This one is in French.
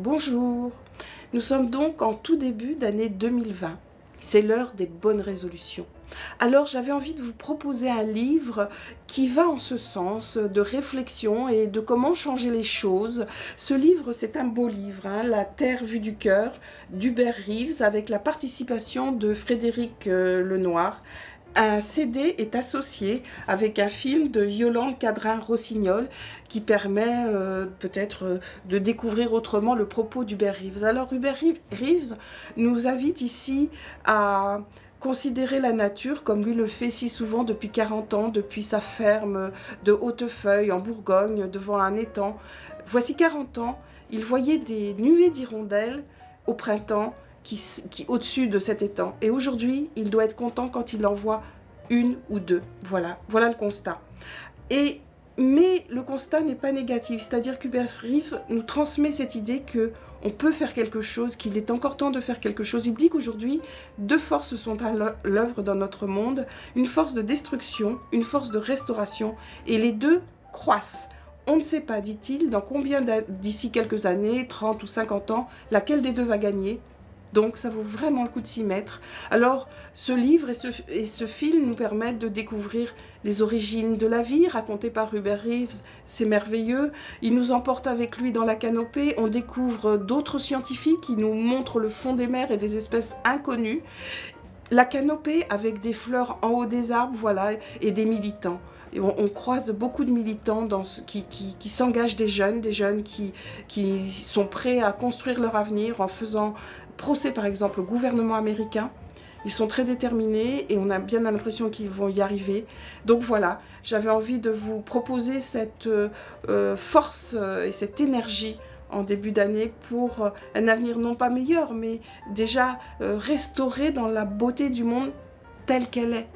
Bonjour, nous sommes donc en tout début d'année 2020. C'est l'heure des bonnes résolutions. Alors j'avais envie de vous proposer un livre qui va en ce sens de réflexion et de comment changer les choses. Ce livre, c'est un beau livre, La Terre vue du cœur d'Hubert Reeves avec la participation de Frédéric Lenoir. Un CD est associé avec un film de Yolande Cadrin-Rossignol qui permet peut-être de découvrir autrement le propos d'Hubert Reeves. Alors Hubert Reeves nous invite ici à considérer la nature comme lui le fait si souvent depuis 40 ans, depuis sa ferme de Hautefeuille en Bourgogne devant un étang. Voici 40 ans, il voyait des nuées d'hirondelles au printemps qui au-dessus de cet étang. Et aujourd'hui, il doit être content quand il en voit une ou deux. Voilà le constat. Mais le constat n'est pas négatif, c'est-à-dire qu'Hubert Reeves nous transmet cette idée qu'on peut faire quelque chose, qu'il est encore temps de faire quelque chose. Il dit qu'aujourd'hui, deux forces sont à l'œuvre dans notre monde, une force de destruction, une force de restauration, et les deux croissent. On ne sait pas, dit-il, dans combien d'ici quelques années, 30 ou 50 ans, laquelle des deux va gagner. Donc ça vaut vraiment le coup de s'y mettre. Alors ce livre et ce film nous permettent de découvrir les origines de la vie, racontées par Hubert Reeves, c'est merveilleux. Il nous emporte avec lui dans la canopée, on découvre d'autres scientifiques qui nous montrent le fond des mers et des espèces inconnues. La canopée avec des fleurs en haut des arbres, voilà, et des militants. Et on croise beaucoup de militants qui s'engagent, des jeunes qui sont prêts à construire leur avenir en faisant procès par exemple au gouvernement américain. Ils sont très déterminés et on a bien l'impression qu'ils vont y arriver. Donc voilà, j'avais envie de vous proposer cette force et cette énergie en début d'année pour un avenir non pas meilleur, mais déjà restauré dans la beauté du monde telle qu'elle est.